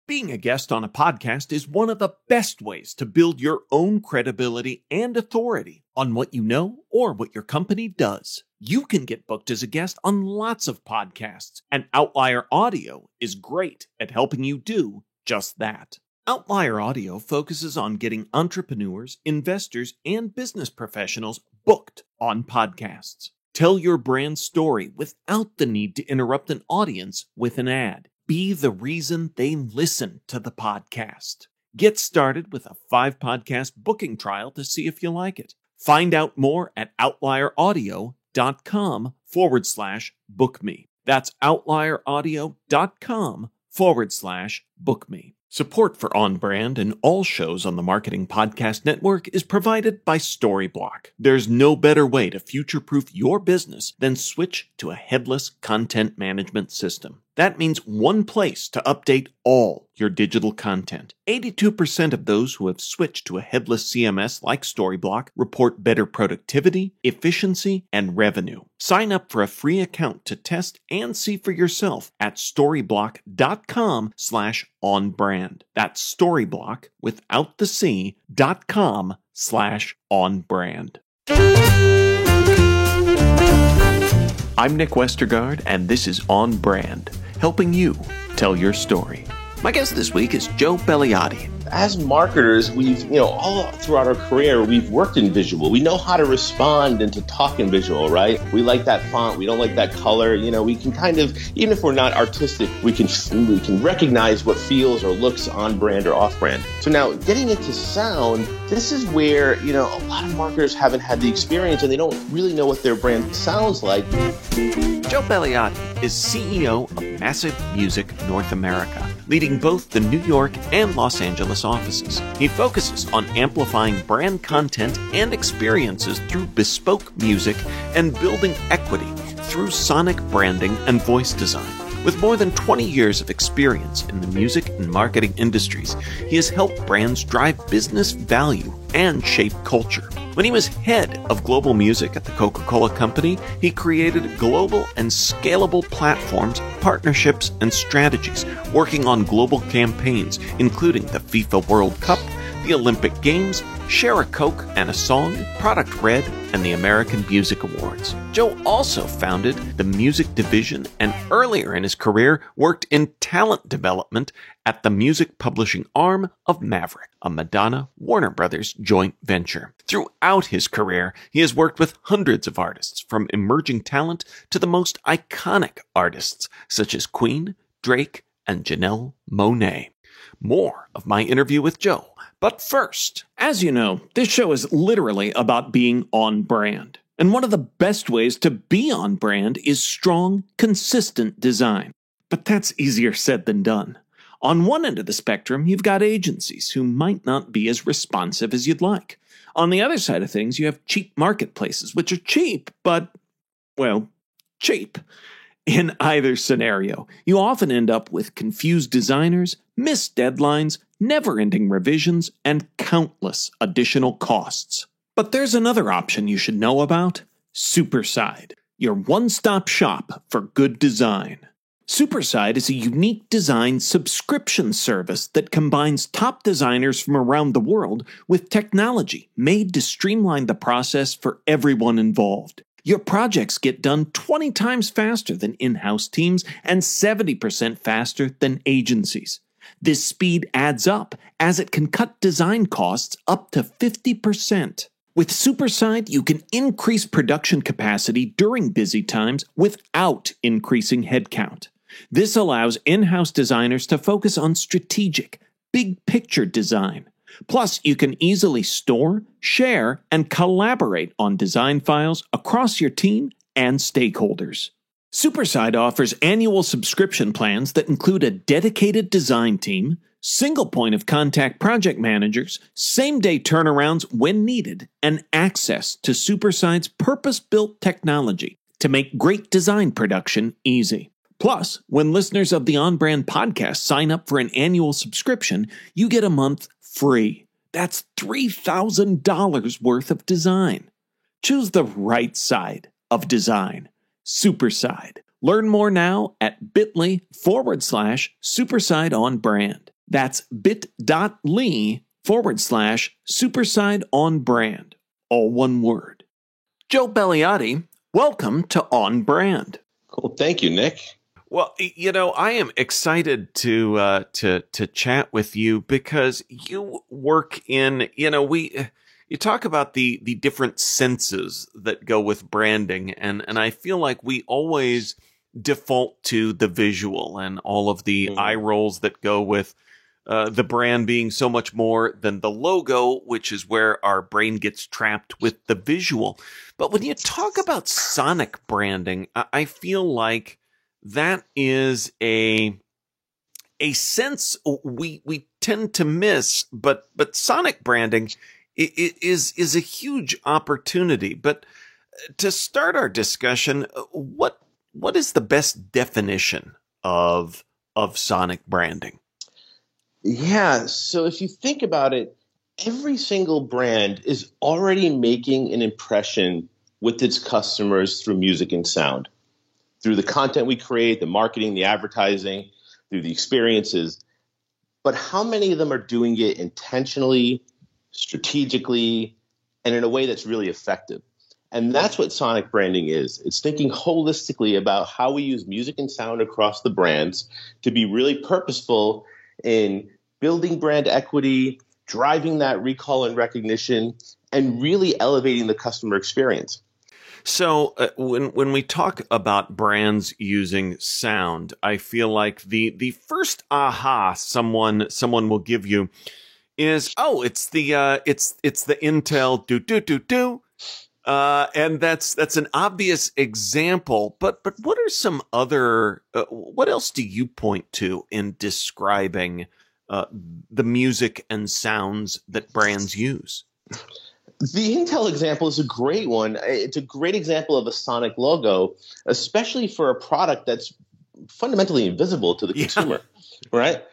Being a guest on a podcast is one of the best ways to build your own credibility and authority on what you know or what your company does. You can get booked as a guest on lots of podcasts, and Outlier Audio is great at helping you do just that. Outlier Audio focuses on getting entrepreneurs, investors, and business professionals booked on podcasts. Tell your brand story without the need to interrupt an audience with an ad. Be the reason they listen to the podcast. Get started with a 5-podcast booking trial to see if you like it. Find out more at outlieraudio.com/bookme. That's outlieraudio.com/bookme. Support for On Brand and all shows on the Marketing Podcast Network is provided by Storyblock. There's no better way to future-proof your business than switch to a headless content management system. That means one place to update all your digital content. 82% of those who have switched to a headless CMS like Storyblock report better productivity, efficiency, and revenue. Sign up for a free account to test and see for yourself at storyblock.com/onbrand. That's Storyblock without the C.com/onbrand. I'm Nick Westergaard, and this is On Brand, helping you tell your story. My guest this week is Joe Belliati. As marketers, we've, all throughout our career, we've worked in visual. We know how to respond and to talk in visual, right? We like that font. We don't like that color. We can kind of, even if we're not artistic, we can recognize what feels or looks on brand or off brand. So now getting into sound, this is where, a lot of marketers haven't had the experience and they don't really know what their brand sounds like. Joe Belliati is CEO of Massive Music North America, leading both the New York and Los Angeles offices. He focuses on amplifying brand content and experiences through bespoke music and building equity through sonic branding and voice design. With more than 20 years of experience in the music and marketing industries, he has helped brands drive business value and shape culture. When he was head of global music at the Coca-Cola Company, he created global and scalable platforms, partnerships, and strategies, working on global campaigns, including the FIFA World Cup, the Olympic Games, Share a Coke and a Song, Product Red, and the American Music Awards. Joe also founded the music division and earlier in his career worked in talent development at the music publishing arm of Maverick, a Madonna-Warner Brothers joint venture. Throughout his career, he has worked with hundreds of artists, from emerging talent to the most iconic artists, such as Queen, Drake, and Janelle Monáe. More of my interview with Joe. But first, as you know, this show is literally about being on brand. And one of the best ways to be on brand is strong, consistent design. But that's easier said than done. On one end of the spectrum, you've got agencies who might not be as responsive as you'd like. On the other side of things, you have cheap marketplaces, which are cheap, but, cheap. In either scenario, you often end up with confused designers, missed deadlines, never-ending revisions, and countless additional costs. But there's another option you should know about: Superside, your one-stop shop for good design. Superside is a unique design subscription service that combines top designers from around the world with technology made to streamline the process for everyone involved. Your projects get done 20 times faster than in-house teams and 70% faster than agencies. This speed adds up as it can cut design costs up to 50%. With Superside, you can increase production capacity during busy times without increasing headcount. This allows in-house designers to focus on strategic, big-picture design. Plus, you can easily store, share, and collaborate on design files across your team and stakeholders. Superside offers annual subscription plans that include a dedicated design team, single point of contact project managers, same-day turnarounds when needed, and access to Superside's purpose-built technology to make great design production easy. Plus, when listeners of the On Brand podcast sign up for an annual subscription, you get a month free. That's $3,000 worth of design. Choose the right side of design. Superside. Learn more now at bit.ly/Superside on brand. That's bit.ly/Superside on Brand. All one word. Joe Belliati, welcome to On Brand. Cool. Thank you, Nick. Well, I am excited to chat with you because you work in, you talk about the different senses that go with branding, and I feel like we always default to the visual and all of the eye rolls that go with the brand being so much more than the logo, which is where our brain gets trapped with the visual. But when you talk about sonic branding, I feel like that is a sense we tend to miss, but sonic branding is a huge opportunity. But to start our discussion, what is the best definition of sonic branding? Yeah, so if you think about it, every single brand is already making an impression with its customers through music and sound, through the content we create, the marketing, the advertising, through the experiences. But how many of them are doing it intentionally, strategically, and in a way that's really effective? And that's what sonic branding is. It's thinking holistically about how we use music and sound across the brands to be really purposeful in building brand equity, driving that recall and recognition, and really elevating the customer experience. So when we talk about brands using sound, I feel like the first aha someone will give you is, it's the Intel do. And that's an obvious example, but what are some other, what else do you point to in describing the music and sounds that brands use? The Intel example is a great one. It's a great example of a sonic logo, especially for a product that's fundamentally invisible to the consumer, right?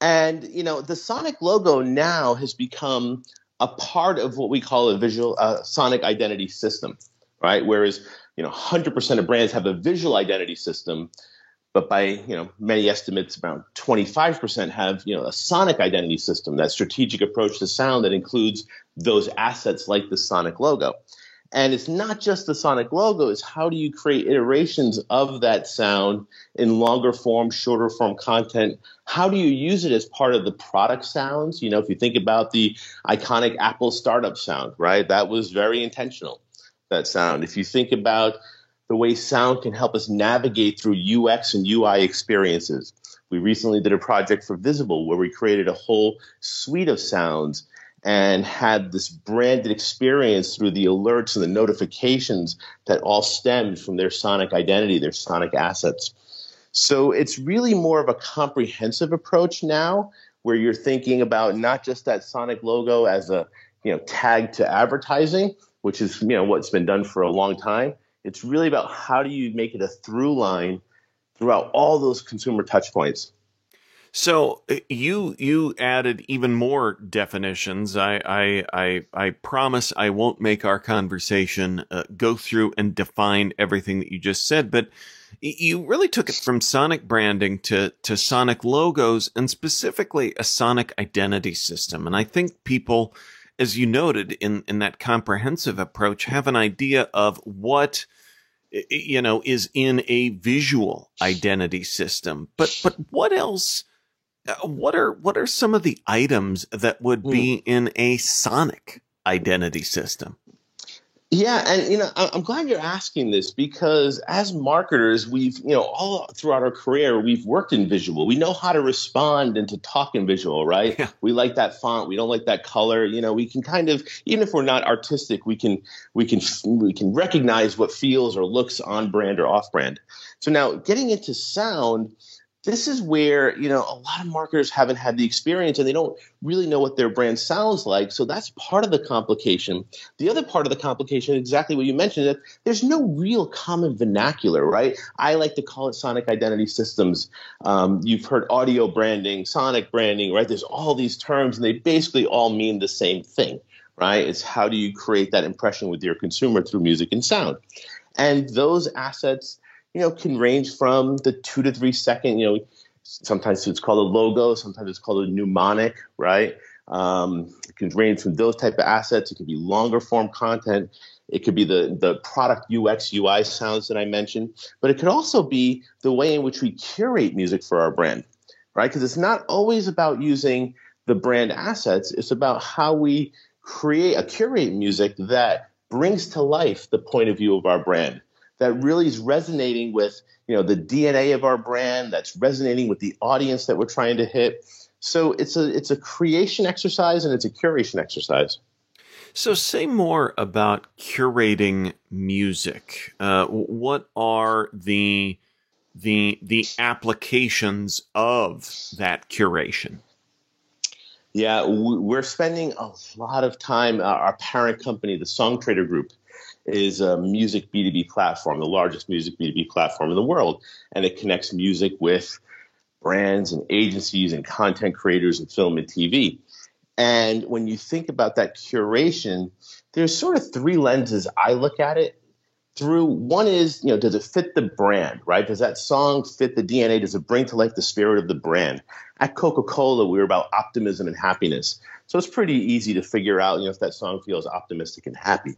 And, the sonic logo now has become a part of what we call a visual sonic identity system, right? Whereas, 100% of brands have a visual identity system, but by, many estimates, around 25% have, a sonic identity system, that strategic approach to sound that includes those assets like the sonic logo. And it's not just the sonic logo, it's how do you create iterations of that sound in longer form, shorter form content? How do you use it as part of the product sounds? If you think about the iconic Apple startup sound, right? That was very intentional, that sound. If you think about the way sound can help us navigate through UX and UI experiences. We recently did a project for Visible where we created a whole suite of sounds and had this branded experience through the alerts and the notifications that all stemmed from their sonic identity, their sonic assets. So it's really more of a comprehensive approach now where you're thinking about not just that sonic logo as a tag to advertising, which is what's been done for a long time. It's really about how do you make it a through line throughout all those consumer touch points. So you added even more definitions. I promise I won't make our conversation go through and define everything that you just said, but you really took it from sonic branding to sonic logos and specifically a sonic identity system. And I think people, as you noted in that comprehensive approach, have an idea of what is in a visual identity system. But what else? What are some of the items that would be in a sonic identity system? Yeah, and I'm glad you're asking this because as marketers, we've all throughout our career we've worked in visual. We know how to respond and to talk in visual, right? Yeah. We like that font, we don't like that color. We can kind of, even if we're not artistic, we can recognize what feels or looks on brand or off brand. So now getting into sound, this is where, a lot of marketers haven't had the experience and they don't really know what their brand sounds like. So that's part of the complication. The other part of the complication, exactly what you mentioned, that there's no real common vernacular, right? I like to call it sonic identity systems. You've heard audio branding, sonic branding, right? There's all these terms and they basically all mean the same thing, right? It's how do you create that impression with your consumer through music and sound. And those assets can range from the 2 to 3 second, Sometimes it's called a logo. Sometimes it's called a mnemonic, right? It can range from those type of assets. It could be longer form content. It could be the product UX, UI sounds that I mentioned. But it could also be the way in which we curate music for our brand, right? Because it's not always about using the brand assets. It's about how we curate music that brings to life the point of view of our brand, that really is resonating with, the DNA of our brand, that's resonating with the audience that we're trying to hit. So it's a creation exercise and it's a curation exercise. So say more about curating music. What are the applications of that curation? Yeah, we're spending a lot of time. Our parent company, the Songtradr Group, is a music B2B platform, the largest music B2B platform in the world. And it connects music with brands and agencies and content creators in film and TV. And when you think about that curation, there's sort of three lenses I look at it through. One is, does it fit the brand, right? Does that song fit the DNA? Does it bring to life the spirit of the brand? At Coca-Cola, we were about optimism and happiness. So it's pretty easy to figure out, if that song feels optimistic and happy.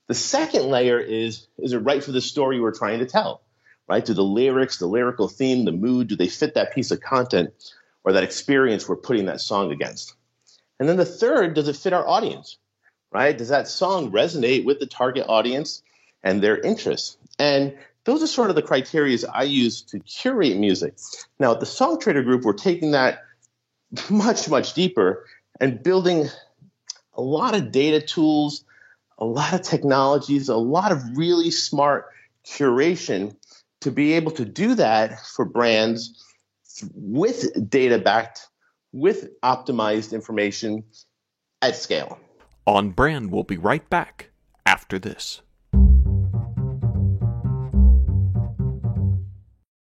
The second layer is it right for the story we're trying to tell, right? Do the lyrics, the lyrical theme, the mood, do they fit that piece of content or that experience we're putting that song against? And then the third, does it fit our audience, right? Does that song resonate with the target audience and their interests? And those are sort of the criteria I use to curate music. Now, at the Songtradr Group, we're taking that much, much deeper and building a lot of data tools, a lot of technologies, a lot of really smart curation to be able to do that for brands with data backed, with optimized information at scale. On Brand, we'll be right back after this.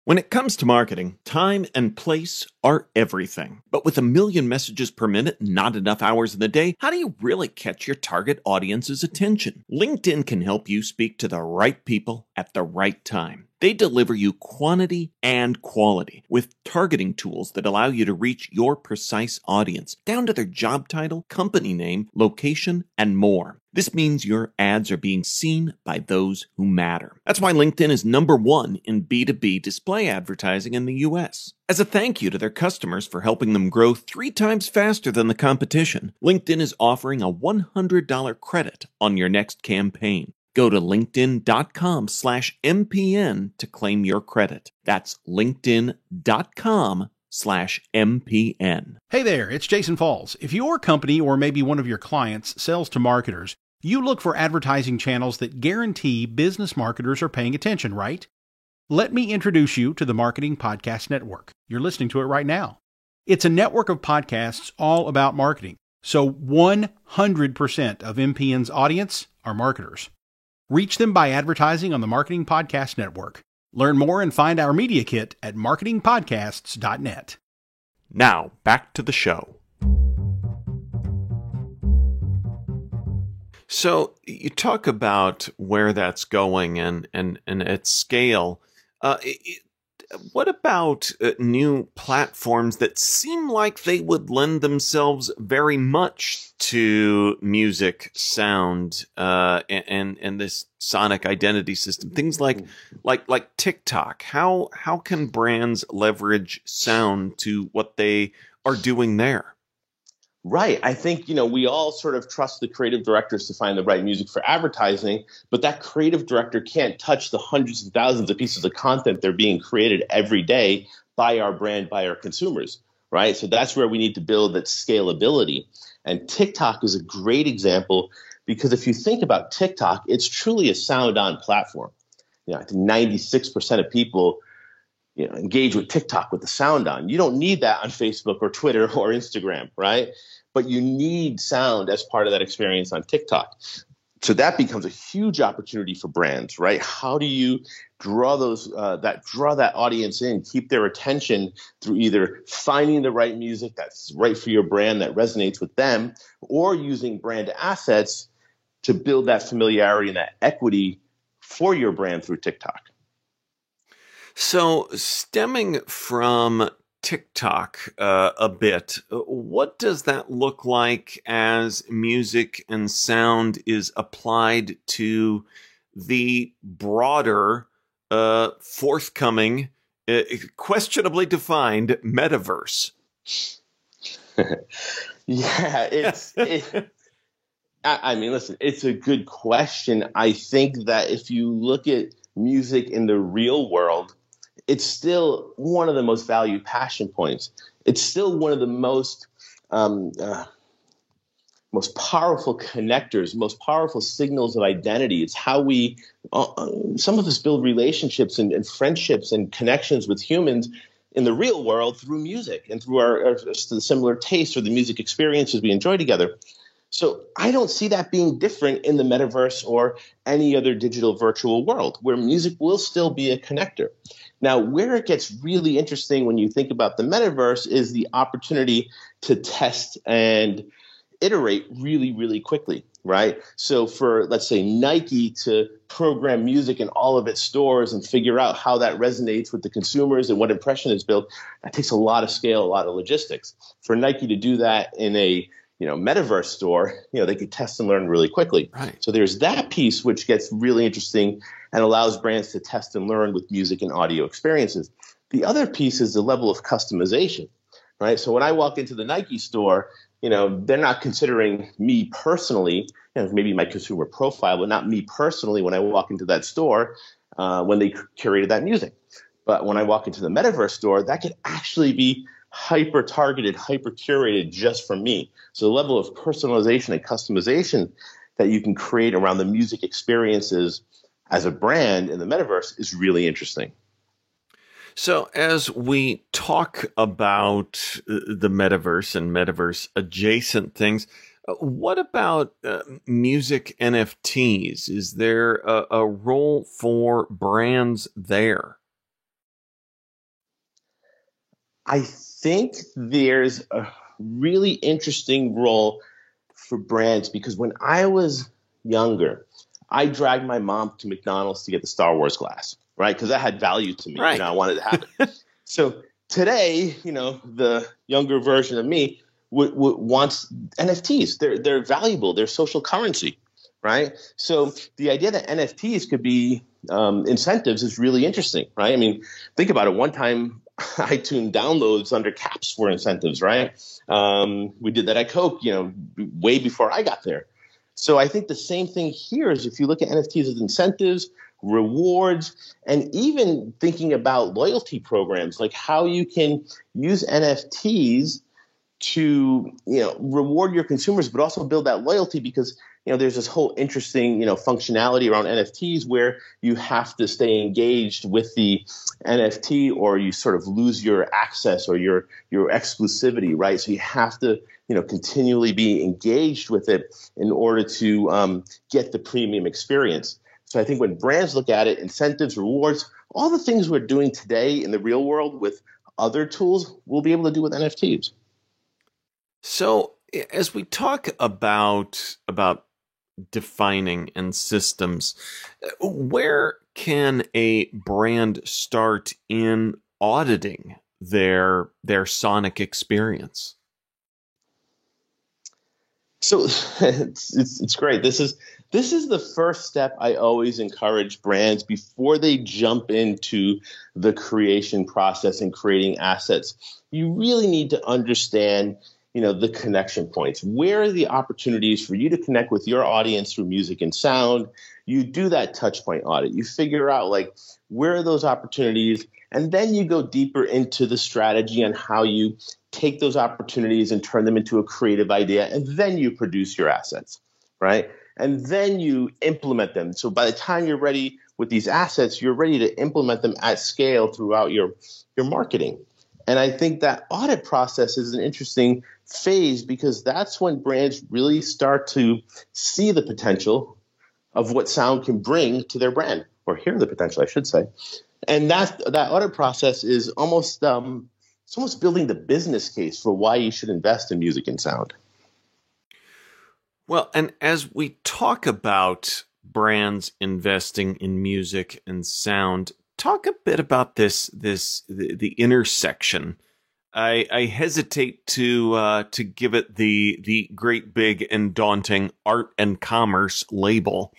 When it comes to marketing, time and place are everything. But with 1 million messages per minute and not enough hours in the day, how do you really catch your target audience's attention? LinkedIn can help you speak to the right people at the right time. They deliver you quantity and quality with targeting tools that allow you to reach your precise audience, down to their job title, company name, location, and more. This means your ads are being seen by those who matter. That's why LinkedIn is #1 in B2B display advertising in the US. As a thank you to their customers for helping them grow 3 times faster than the competition, LinkedIn is offering a $100 credit on your next campaign. Go to linkedin.com/MPN to claim your credit. That's linkedin.com/MPN. Hey there, it's Jason Falls. If your company or maybe one of your clients sells to marketers, you look for advertising channels that guarantee business marketers are paying attention, right? Let me introduce you to the Marketing Podcast Network. You're listening to it right now. It's a network of podcasts all about marketing. So 100% of MPN's audience are marketers. Reach them by advertising on the Marketing Podcast Network. Learn more and find our media kit at marketingpodcasts.net. Now, back to the show. So you talk about where that's going and at scale. What about new platforms that seem like they would lend themselves very much to music, sound, and this sonic identity system? Things like TikTok. How can brands leverage sound to what they are doing there? Right. I think, we all sort of trust the creative directors to find the right music for advertising, but that creative director can't touch the hundreds and thousands of pieces of content that are being created every day by our brand, by our consumers, right? So that's where we need to build that scalability. And TikTok is a great example because if you think about TikTok, it's truly a sound-on platform. I think 96% of people engage with TikTok with the sound on. You don't need that on Facebook or Twitter or Instagram, right? But you need sound as part of that experience on TikTok. So that becomes a huge opportunity for brands, right? How do you draw that audience in, keep their attention through either finding the right music that's right for your brand that resonates with them, or using brand assets to build that familiarity and that equity for your brand through TikTok? So stemming from TikTok a bit. What does that look like as music and sound is applied to the broader, forthcoming, questionably defined metaverse? Yeah, I mean, listen, it's a good question. I think that if you look at music in the real world, it's still one of the most valued passion points. It's still one of the um, uh, most powerful connectors, most powerful signals of identity. It's how some of us build relationships and friendships and connections with humans in the real world through music and through our similar tastes or the music experiences we enjoy together. So I don't see that being different in the metaverse or any other digital virtual world where music will still be a connector. Now, where it gets really interesting when you think about the metaverse is the opportunity to test and iterate really, really quickly, right? So for, let's say, Nike to program music in all of its stores and figure out how that resonates with the consumers and what impression is built, that takes a lot of scale, a lot of logistics. For Nike to do that in a metaverse store, they could test and learn really quickly. Right. So there's that piece which gets really interesting and allows brands to test and learn with music and audio experiences. The other piece is the level of customization, right? So when I walk into the Nike store, they're not considering me personally, maybe my consumer profile, but not me personally when I walk into that store when they curated that music. But when I walk into the metaverse store, that could actually be hyper targeted, hyper curated just for me. So the level of personalization and customization that you can create around the music experiences as a brand in the metaverse is really interesting. So as we talk about the metaverse and metaverse adjacent things, what about music NFTs? Is there a role for brands there? I think there's a really interesting role for brands because when I was younger, I dragged my mom to McDonald's to get the Star Wars glass, right? Because that had value to me. Right. I wanted to have it. So today, the younger version of me wants NFTs. They're valuable. They're social currency, right? So the idea that NFTs could be incentives is really interesting, right? I mean, think about it. One time, iTunes downloads under caps were incentives, right? We did that at Coke, way before I got there. So I think the same thing here is if you look at NFTs as incentives, rewards, and even thinking about loyalty programs, like how you can use NFTs to, reward your consumers, but also build that loyalty because, there's this whole interesting, functionality around NFTs where you have to stay engaged with the NFT or you sort of lose your access or your exclusivity, right? So you have to, continually be engaged with it in order to get the premium experience. So I think when brands look at it, incentives, rewards, all the things we're doing today in the real world with other tools, we'll be able to do with NFTs. So as we talk about defining and systems, where can a brand start in auditing their sonic experience? So it's great. This is the first step I always encourage brands before they jump into the creation process and creating assets. You really need to understand, the connection points. Where are the opportunities for you to connect with your audience through music and sound? You do that touch point audit. You figure out where are those opportunities, and then you go deeper into the strategy on how you take those opportunities and turn them into a creative idea, and then you produce your assets, right? And then you implement them. So by the time you're ready with these assets, you're ready to implement them at scale throughout your marketing. And I think that audit process is an interesting phase because that's when brands really start to see the potential of what sound can bring to their brand, or hear the potential, I should say. And that audit process is almost it's almost building the business case for why you should invest in music and sound. Well, and as we talk about brands investing in music and sound, talk a bit about the intersection I hesitate to give it the great big and daunting art and commerce label,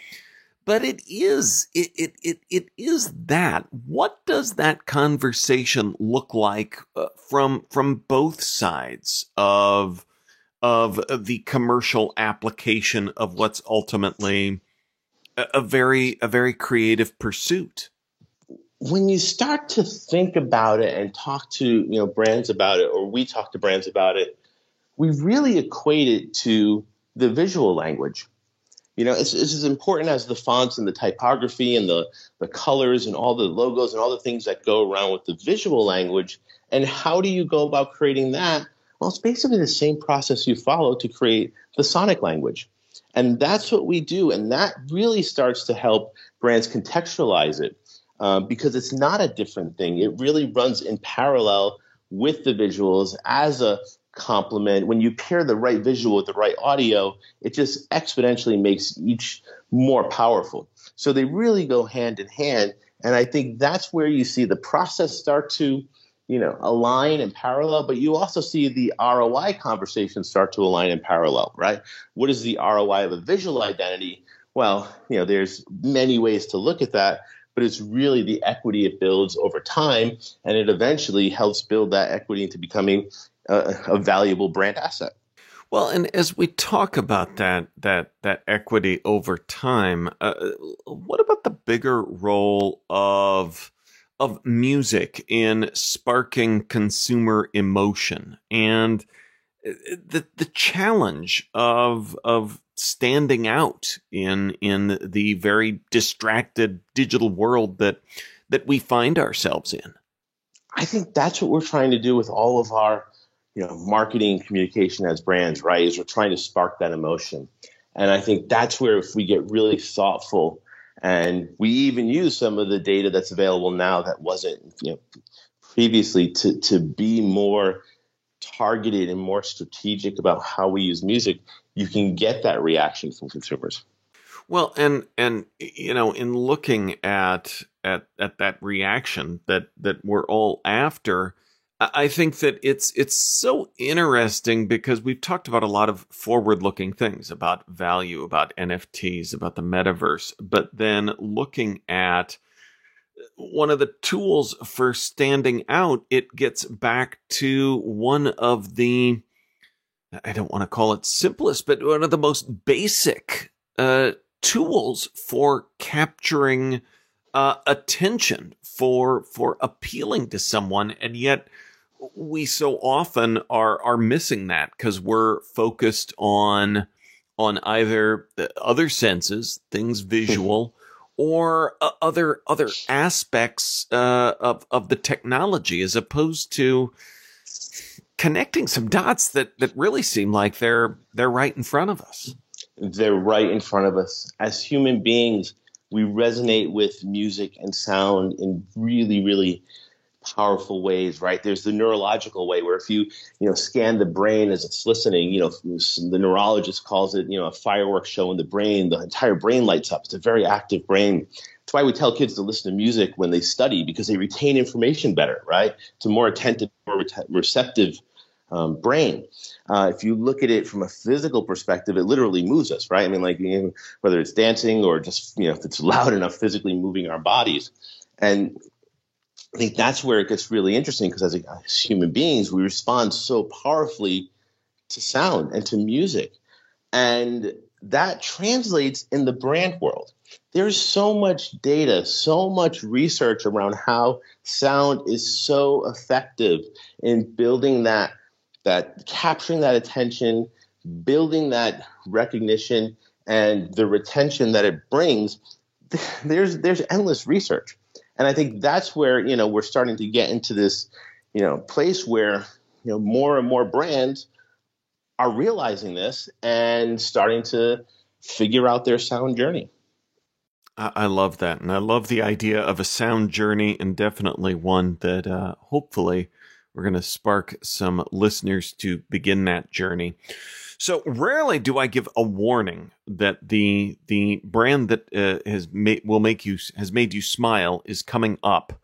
but it is that. What does that conversation look like from both sides of the commercial application of what's ultimately a very creative pursuit? When you start to think about it and talk to brands about it, or we talk to brands about it, we really equate it to the visual language. It's as important as the fonts and the typography and the colors and all the logos and all the things that go around with the visual language. And how do you go about creating that? Well, it's basically the same process you follow to create the sonic language. And that's what we do. And that really starts to help brands contextualize it. Because it's not a different thing. It really runs in parallel with the visuals as a complement. When you pair the right visual with the right audio, it just exponentially makes each more powerful. So they really go hand in hand. And I think that's where you see the process start to, align in parallel. But you also see the ROI conversation start to align in parallel, right? What is the ROI of a visual identity? Well, there's many ways to look at that. But it's really the equity it builds over time, and it eventually helps build that equity into becoming a valuable brand asset. Well, and as we talk about that equity over time, what about the bigger role of music in sparking consumer emotion and the challenge of standing out in the very distracted digital world that we find ourselves in? I think that's what we're trying to do with all of our, marketing and communication as brands, right? Is we're trying to spark that emotion. And I think that's where if we get really thoughtful, and we even use some of the data that's available now that wasn't, previously to be more targeted and more strategic about how we use music, you can get that reaction from consumers. Well, and in looking at that reaction that we're all after, I think that it's so interesting because we've talked about a lot of forward-looking things about value, about NFTs, about the metaverse, but then looking at one of the tools for standing out, it gets back to one of the, I don't want to call it simplest, but one of the most basic tools for capturing attention, for appealing to someone. And yet we so often are missing that because we're focused on either the other senses, things visual, or other aspects of the technology, as opposed to connecting some dots that really seem like they're right in front of us. They're right in front of us. As human beings, we resonate with music and sound in really, really powerful ways, right? There's the neurological way where if you scan the brain as it's listening, the neurologist calls it, a fireworks show in the brain. The entire brain lights up. It's a very active brain. That's why we tell kids to listen to music when they study, because they retain information better, right? It's a more attentive, more receptive brain. If you look at it from a physical perspective, it literally moves us, right? I mean, whether it's dancing or just, if it's loud enough, physically moving our bodies. And I think that's where it gets really interesting, because as human beings, we respond so powerfully to sound and to music. And that translates in the brand world. There's so much data, so much research around how sound is so effective in building that capturing that attention, building that recognition, and the retention that it brings. There's endless research. And I think that's where, we're starting to get into this, place where, more and more brands are realizing this and starting to figure out their sound journey. I love that. And I love the idea of a sound journey, and definitely one that hopefully we're going to spark some listeners to begin that journey. So rarely do I give a warning that the brand that has made you smile is coming up.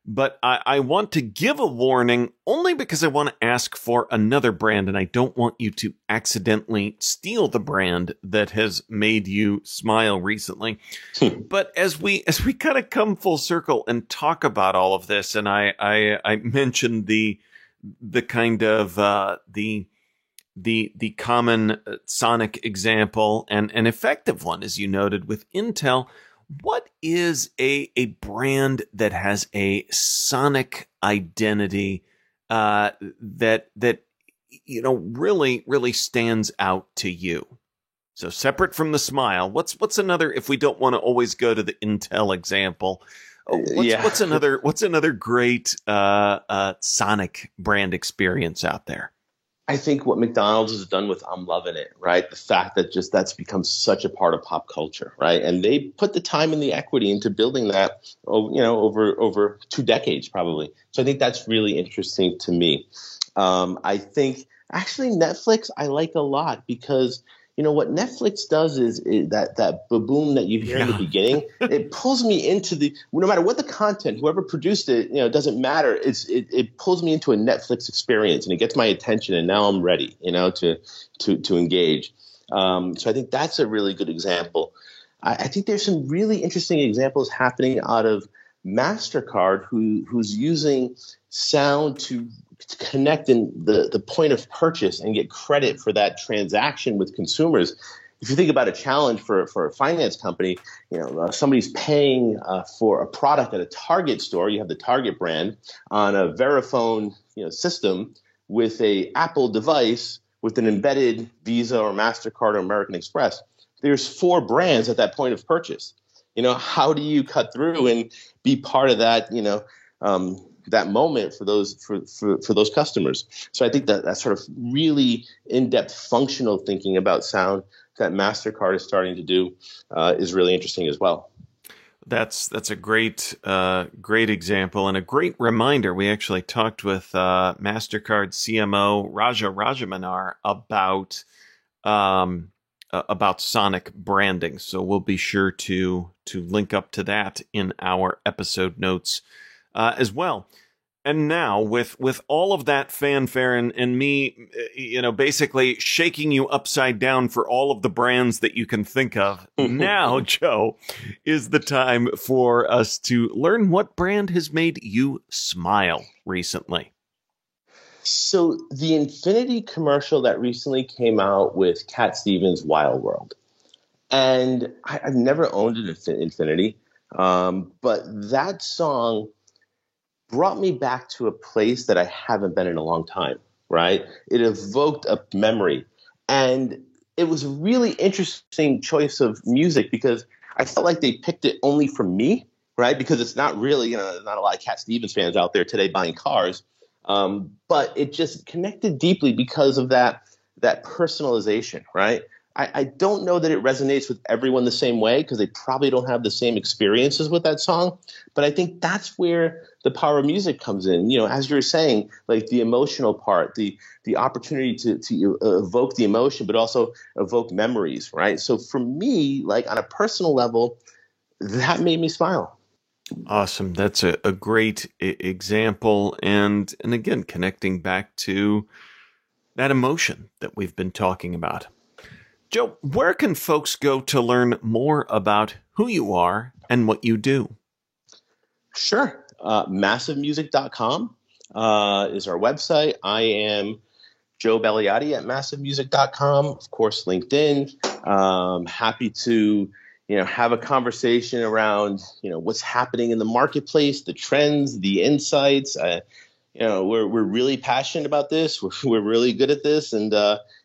but I want to give a warning only because I want to ask for another brand, and I don't want you to accidentally steal the brand that has made you smile recently. But as we kind of come full circle and talk about all of this, and I mentioned the kind of the common sonic example and an effective one, as you noted, with Intel. What is a brand that has a sonic identity that really stands out to you? So separate from the smile, what's another, if we don't want to always go to the Intel example? What's another great sonic brand experience out there? I think what McDonald's has done with I'm Lovin' It, right? The fact that just that's become such a part of pop culture, right? And they put the time and the equity into building that, over 2 decades probably. So I think that's really interesting to me. I think actually Netflix I like a lot because what Netflix does is that boom that you hear in the beginning, it pulls me into no matter what the content, whoever produced it, it doesn't matter. It pulls me into a Netflix experience and it gets my attention, and now I'm ready, to engage. So I think that's a really good example. I think there's some really interesting examples happening out of MasterCard who's using sound to connect in the point of purchase and get credit for that transaction with consumers. If you think about a challenge for a finance company, somebody's paying for a product at a Target store. You have the Target brand on a Verifone system with a Apple device with an embedded Visa or MasterCard or American Express. There's 4 brands at that point of purchase. How do you cut through and be part of that? That moment for those customers. So I think that sort of really in-depth functional thinking about sound that MasterCard is starting to do is really interesting as well. That's a great example and a great reminder. We actually talked with MasterCard CMO Raja Rajamanar about sonic branding. So we'll be sure to link up to that in our episode notes as well. And now with all of that fanfare and me, basically shaking you upside down for all of the brands that you can think of, now, Joe, is the time for us to learn what brand has made you smile recently. So the Infinity commercial that recently came out with Cat Stevens' Wild World. And I've never owned an Infinity, but that song brought me back to a place that I haven't been in a long time, right? It evoked a memory. And it was a really interesting choice of music because I felt like they picked it only for me, right? Because it's not really, there's not a lot of Cat Stevens fans out there today buying cars. But it just connected deeply because of that personalization, right? I don't know that it resonates with everyone the same way because they probably don't have the same experiences with that song. But I think that's where the power of music comes in. As you were saying, like the emotional part, the opportunity to evoke the emotion, but also evoke memories, right? So for me, like on a personal level, that made me smile. Awesome. That's a great example. And again, connecting back to that emotion that we've been talking about. Joe, where can folks go to learn more about who you are and what you do? Sure. MassiveMusic.com is our website. I am Joe Belliati at MassiveMusic.com. Of course, LinkedIn. Happy to have a conversation around what's happening in the marketplace, the trends, the insights. We're really passionate about this. We're really good at this, and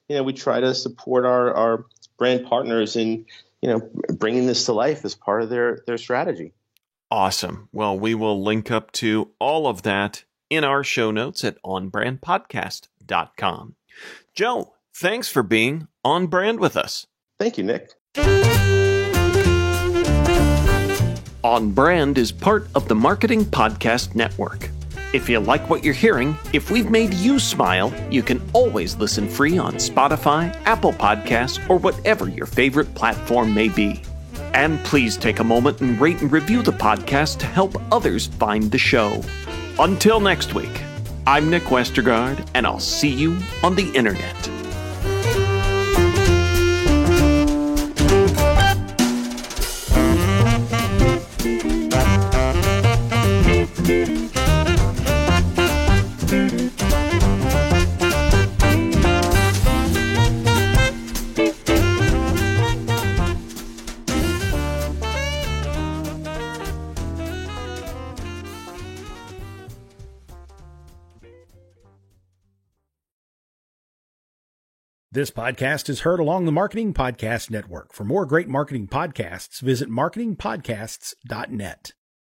we try to support our brand partners in bringing this to life as part of their strategy. Awesome. Well, we will link up to all of that in our show notes at onbrandpodcast.com. Joe, thanks for being on brand with us. Thank you, Nick. On Brand is part of the Marketing Podcast Network. If you like what you're hearing, if we've made you smile, you can always listen free on Spotify, Apple Podcasts, or whatever your favorite platform may be. And please take a moment and rate and review the podcast to help others find the show. Until next week, I'm Nick Westergaard, and I'll see you on the internet. This podcast is heard along the Marketing Podcast Network. For more great marketing podcasts, visit marketingpodcasts.net.